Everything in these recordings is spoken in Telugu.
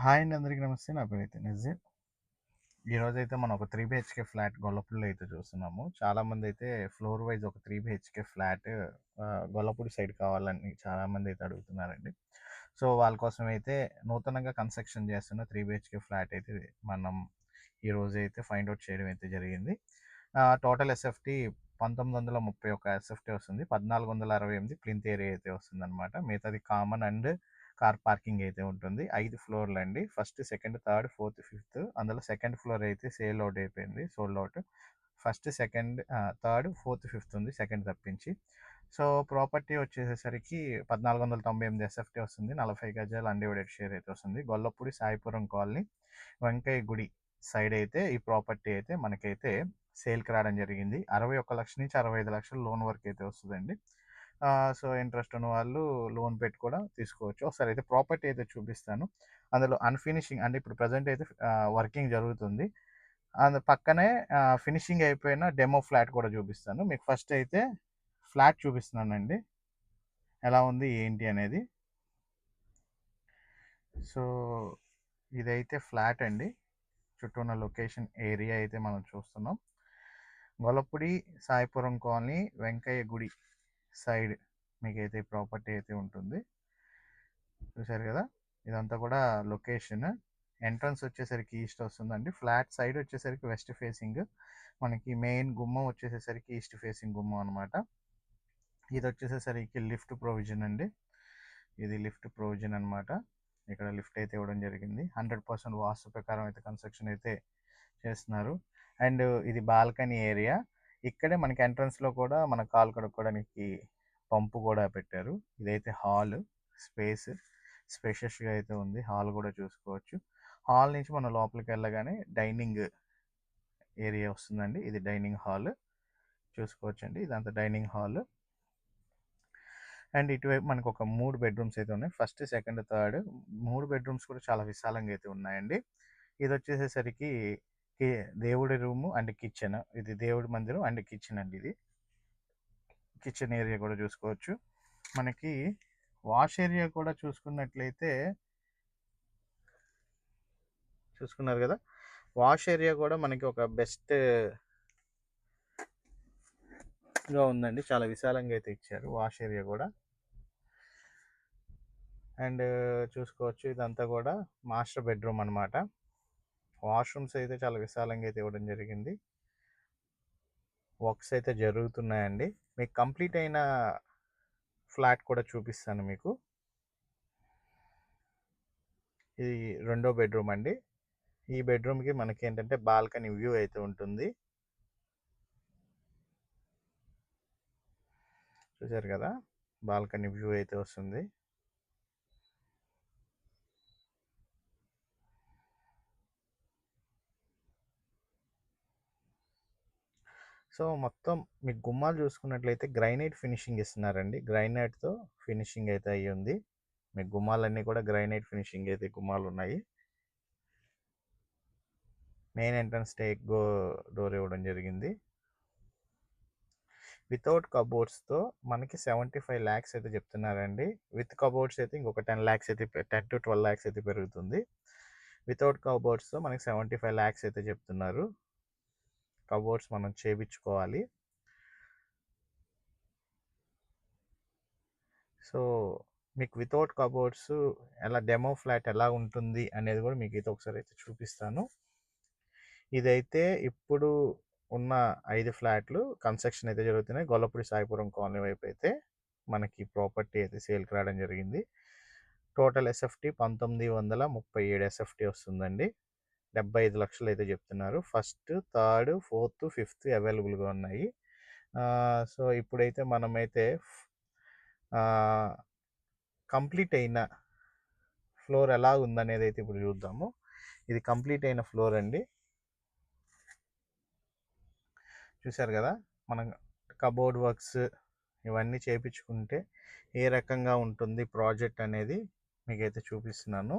హాయ్ అండి. అందరికీ నమస్తే. నా పేరైతే నజీర్. ఈరోజైతే మనం ఒక 3 బీహెచ్‌కే ఫ్లాట్ గొల్లపూడిలో అయితే చూస్తున్నాము. చాలామందైతే ఫ్లోర్ వైస్ ఒక 3 బీహెచ్‌కే ఫ్లాట్ గొల్లపూడి సైడ్ కావాలని చాలామందైతే అడుగుతున్నారండి. సో, వాళ్ళ కోసం అయితే నూతనంగా కన్‌స్ట్రక్షన్ చేస్తున్న 3 బీహెచ్‌కే ఫ్లాట్ అయితే మనం ఈరోజైతే ఫైండ్ ఔట్ చేయడం అయితే జరిగింది. టోటల్ ఎస్ఎఫ్‌టీ 1931 ఎస్ఎఫ్‌టీ వస్తుంది. 1468 ప్లింత్ ఏరియా అయితే వస్తుందనమాట. మిగతాది కామన్ అండ్ కార్ పార్కింగ్ అయితే ఉంటుంది. 5 ఫ్లోర్‌లండి. First, second, third, fourth, fifth. అందులో సెకండ్ ఫ్లోర్ అయితే సేల్ ఔట్ అయిపోయింది. Sold out. First, second, third, fourth, fifth ఉంది సెకండ్ తప్పించి. సో, ప్రాపర్టీ వచ్చేసేసరికి 1498 ఎస్ఎఫ్టీ వస్తుంది. 40 గజాల అన్‌డివైడెడ్ షేర్ అయితే వస్తుంది. గొల్లపూడి సాయిపురం కాలనీ, వెంకయ్య గుడి సైడ్ అయితే ఈ ప్రాపర్టీ అయితే మనకైతే సేల్‌కి రావడం జరిగింది. 61,00,000 నుంచి 65,00,000 లోన్ వరకు అయితే వస్తదండి. సో, ఇంట్రెస్ట్ ఉన్న వాళ్ళు లోన్ పెట్టి కూడా తీసుకోవచ్చు. ఒకసారి అయితే ప్రాపర్టీ అయితే చూపిస్తాను. అందులో అన్‌ఫినిషింగ్ అంటే ఇప్పుడు ప్రెజెంట్ అయితే వర్కింగ్ జరుగుతుంది. పక్కనే ఫినిషింగ్ అయిపోయిన డెమో ఫ్లాట్ కూడా చూపిస్తాను. మీకు ఫస్ట్ అయితే ఫ్లాట్ చూపిస్తున్నానండి. ఎలా ఉంది ఏంటి అనేది. సో, ఇదైతే ఫ్లాట్ అండి. చుట్టూ ఉన్న లొకేషన్ ఏరియా అయితే మనం చూస్తున్నాం. గొల్లపూడి సాయిపురం కాలనీ వెంకయ్య గుడి సైడ్ మీకైతే ప్రాపర్టీ అయితే ఉంటుంది. చూశారు కదా, ఇదంతా కూడా లొకేషన్. ఎంట్రన్స్ వచ్చేసరికి ఈస్ట్ వస్తుందండి. ఫ్లాట్ సైడ్ వచ్చేసరికి వెస్ట్ ఫేసింగ్. మనకి మెయిన్ గుమ్మం వచ్చేసేసరికి ఈస్ట్ ఫేసింగ్ గుమ్మం అనమాట. ఇది వచ్చేసేసరికి లిఫ్ట్ ప్రొవిజన్ అండి. ఇది లిఫ్ట్ ప్రొవిజన్ అనమాట. ఇక్కడ లిఫ్ట్ అయితే ఇవ్వడం జరిగింది. 100% వాస్తు ప్రకారం అయితే కన్స్ట్రక్షన్ అయితే చేస్తున్నారు. అండ్ ఇది బాల్కనీ ఏరియా. ఇక్కడే మనకి ఎంట్రన్స్లో కూడా మన కాలు కడుక్కోవడానికి పంపు కూడా పెట్టారు. ఇదైతే హాల్ స్పేస్ స్పేషియస్గా అయితే ఉంది. హాల్ కూడా చూసుకోవచ్చు. హాల్ నుంచి మనం లోపలికి వెళ్ళగానే డైనింగ్ ఏరియా వస్తుందండి. ఇది డైనింగ్ హాల్ చూసుకోవచ్చండి. ఇదంతా డైనింగ్ హాల్. అండ్ ఇటువైపు మనకు ఒక 3 బెడ్రూమ్స్ అయితే ఉన్నాయి. ఫస్ట్, సెకండ్, థర్డ్ 3 బెడ్రూమ్స్ కూడా చాలా విశాలంగా అయితే ఉన్నాయండి. ఇది వచ్చేసేసరికి దేవుడి రూము అండ్ కిచెన్. ఇది దేవుడి మందిరం అండ్ కిచెన్ అండి. ఇది కిచెన్ ఏరియా కూడా చూసుకోవచ్చు. మనకి వాష్ ఏరియా కూడా చూసుకున్నట్లయితే చూసుకున్నారు కదా, వాష్ ఏరియా కూడా మనకి ఒక బెస్ట్గా ఉందండి. చాలా విశాలంగా అయితే ఇచ్చారు వాష్ ఏరియా కూడా. అండ్ చూసుకోవచ్చు, ఇదంతా కూడా మాస్టర్ బెడ్రూమ్ అనమాట. వాష్రూమ్స్ అయితే చాలా విశాలంగా అయితే ఇవ్వడం జరిగింది. వర్క్స్ అయితే జరుగుతున్నాయండి. మీకు కంప్లీట్ అయిన ఫ్లాట్ కూడా చూపిస్తాను మీకు. ఇది రెండో బెడ్రూమ్ అండి. ఈ బెడ్రూమ్కి మనకి ఏంటంటే బాల్కనీ వ్యూ అయితే ఉంటుంది. చూసారు కదా, బాల్కనీ వ్యూ అయితే వస్తుంది. సో, మొత్తం మీకు గుమ్మాలు చూసుకున్నట్లయితే గ్రైనైట్ ఫినిషింగ్ ఇస్తున్నారండి. గ్రైనైట్తో ఫినిషింగ్ అయితే అయ్యి ఉంది. మీకు గుమ్మాలన్నీ కూడా గ్రైనైట్ ఫినిషింగ్ అయితే గుమ్మాలు ఉన్నాయి. మెయిన్ ఎంట్రన్స్ డోర్ ఇవ్వడం జరిగింది. వితౌట్ కబోర్డ్స్తో మనకి 75 lakhs అయితే చెప్తున్నారండి. విత్ కబోర్డ్స్ అయితే ఇంకొక 10 lakhs అయితే 10 to 12 lakhs అయితే పెరుగుతుంది. వితౌట్ కబోర్డ్స్తో మనకి 75 lakhs అయితే చెప్తున్నారు. కబోర్డ్స్ మనం చేయించుకోవాలి. సో, మీకు వితౌట్ కబోర్డ్స్ ఎలా డెమో ఫ్లాట్ ఎలా ఉంటుంది అనేది కూడా మీకు అయితే ఒకసారి అయితే చూపిస్తాను. ఇదైతే ఇప్పుడు ఉన్న 5 ఫ్లాట్లు కన్స్ట్రక్షన్ అయితే జరుగుతున్నాయి. గొల్లపూడి సాయిపురం కాలనీ వైపు అయితే మనకి ప్రాపర్టీ అయితే సేల్కి రావడం జరిగింది. టోటల్ ఎస్ఎఫ్టీ 1937 ఎస్ఎఫ్టీ వస్తుందండి. 75 లక్షలు అయితే చెప్తున్నారు. ఫస్ట్, థర్డ్, ఫోర్త్, ఫిఫ్త్ అవైలబుల్గా ఉన్నాయి. సో, ఇప్పుడైతే మనమైతే కంప్లీట్ అయిన ఫ్లోర్ ఎలా ఉందనేది అయితే ఇప్పుడు చూద్దాము. ఇది కంప్లీట్ అయిన ఫ్లోర్ అండి. చూశారు కదా, మనం కబోర్డ్ వర్క్స్ ఇవన్నీ చేయించుకుంటే ఏ రకంగా ఉంటుంది ప్రాజెక్ట్ అనేది మీకైతే చూపిస్తున్నాను.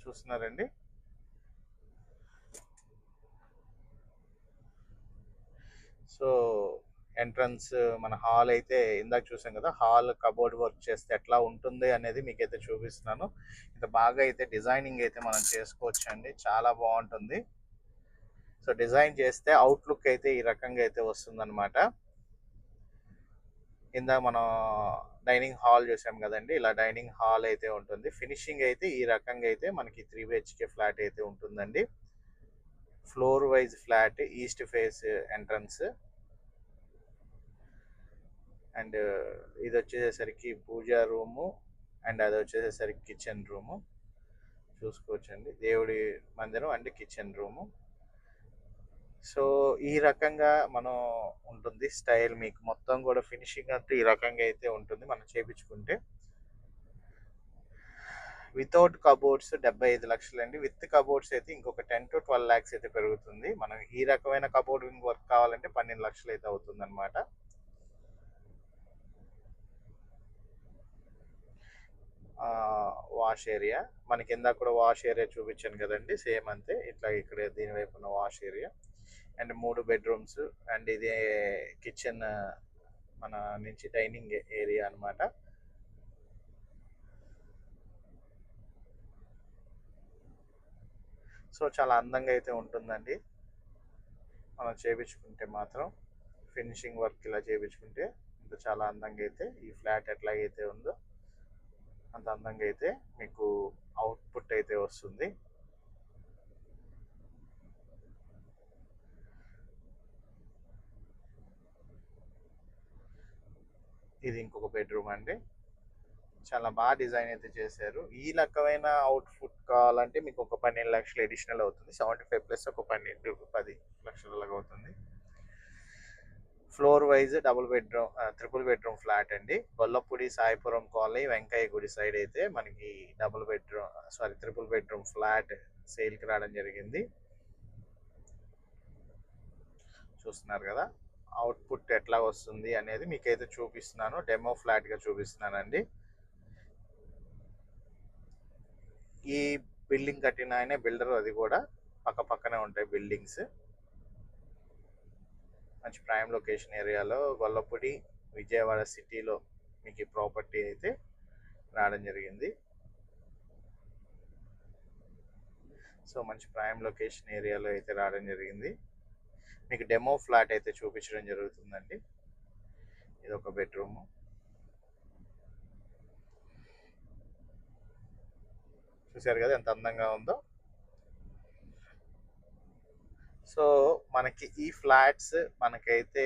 చూస్తున్నారండి. సో, ఎంట్రన్స్ మన హాల్ అయితే ఇందాక చూసాం కదా, హాల్ కబోర్డ్ వర్క్ చేస్తే ఎట్లా ఉంటుంది అనేది మీకైతే చూపిస్తున్నాను. ఇంత బాగా అయితే డిజైనింగ్ అయితే మనం చేసుకోవచ్చు అండి, చాలా బాగుంటుంది. సో డిజైన్ చేస్తే అవుట్లుక్ అయితే ఈ రకంగా అయితే వస్తుందన్నమాట. ఇందాక మనం డైనింగ్ హాల్ చూసాం కదండి, ఇలా డైనింగ్ హాల్ అయితే ఉంటుంది. ఫినిషింగ్ అయితే ఈ రకంగా అయితే మనకి 3 BHK ఫ్లాట్ అయితే ఉంటుందండి. Floor wise flat, east face entrance, and ఇది వచ్చేసరికి పూజా రూము, అండ్ అది వచ్చేసరికి కిచెన్ రూము చూసుకోవచ్చండి, దేవుడి మందిరం అండ్ కిచెన్ రూము. సో ఈ రకంగా మనం ఉంటుంది స్టైల్. మీకు మొత్తం కూడా ఫినిషింగ్ అంతా ఈ రకంగా అయితే ఉంటుంది మనం చేయించుకుంటే. వితౌట్ కబోర్డ్స్ 75 లక్షలు అండి. విత్ కబోర్డ్స్ అయితే ఇంకొక 10 to 12 lakhs అయితే పెరుగుతుంది. మనం ఈ రకమైన కబోర్డింగ్ వర్క్ కావాలంటే 12 లక్షలు అయితే అవుతుంది అనమాట. వాష్ ఏరియా మనకి ఇందాక కూడా వాష్ ఏరియా చూపించాను కదండి, సేమ్ అంతే. ఇట్లా ఇక్కడ దీని వైపున wash area and 3 bedrooms, and ఇది కిచెన్ మన నుంచి డైనింగ్ ఏరియా అనమాట. సో చాలా అందంగా అయితే ఉంటుందండి మనం చేయించుకుంటే మాత్రం. ఫినిషింగ్ వర్క్ ఇలా చేయించుకుంటే ఇంకా చాలా అందంగా అయితే ఈ ఫ్లాట్ ఎట్లాగైతే ఉందో అంత అందంగా అయితే మీకు అవుట్పుట్ అయితే వస్తుంది. ఇది ఇంకొక బెడ్రూమ్ అండి, చాలా బాగా డిజైన్ అయితే చేశారు. ఈ రకమైన అవుట్పుట్ కావాలంటే మీకు ఒక 12 లక్షలు అడిషనల్ అవుతుంది. 75 ప్లస్ ఒక 10 లక్షలలాగా అవుతుంది. Floor wise triple bedroom flat అండి. గొల్లపూడి సాయిపురం కాలనీ వెంకయ్య గుడి సైడ్ అయితే మనకి ట్రిపుల్ బెడ్రూమ్ ఫ్లాట్ సేల్కి రావడం జరిగింది. చూస్తున్నారు కదా అవుట్పుట్ ఎట్లా వస్తుంది అనేది మీకైతే చూపిస్తున్నాను, డెమో ఫ్లాట్గా చూపిస్తున్నానండి. ఈ బిల్డింగ్ కట్టిన ఆయనే బిల్డర్, అది కూడా పక్క పక్కనే ఉంటాయి బిల్డింగ్స్. మంచి ప్రైమ్ లొకేషన్ ఏరియాలో గొల్లపూడి విజయవాడ సిటీలో మీకు ఈ ప్రాపర్టీ అయితే రావడం జరిగింది. సో మంచి ప్రైమ్ లొకేషన్ ఏరియాలో అయితే రావడం జరిగింది. మీకు డెమో ఫ్లాట్ అయితే చూపించడం జరుగుతుందండి. ఇది ఒక బెడ్రూమ్, చూసారు కదా ఎంత అందంగా ఉందో. సో మనకి ఈ ఫ్లాట్స్ మనకైతే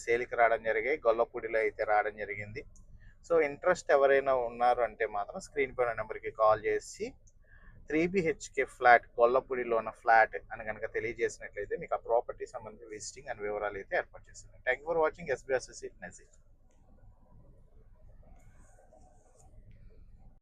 సేల్కి రావడం జరిగాయి, గొల్లపూడిలో అయితే రావడం జరిగింది. సో ఇంట్రెస్ట్ ఎవరైనా ఉన్నారు అంటే మాత్రం స్క్రీన్ పైన నెంబర్కి కాల్ చేసి 3 BHK ఫ్లాట్ గొల్లపూడిలో ఉన్న ఫ్లాట్ అని కనుక తెలియజేసినట్లయితే మీకు ఆ ప్రాపర్టీ సంబంధించి విజిటింగ్ అండ్ వివరాలు అయితే ఏర్పాటు చేస్తుంది. Thank you for watching. SB Associate Nazir.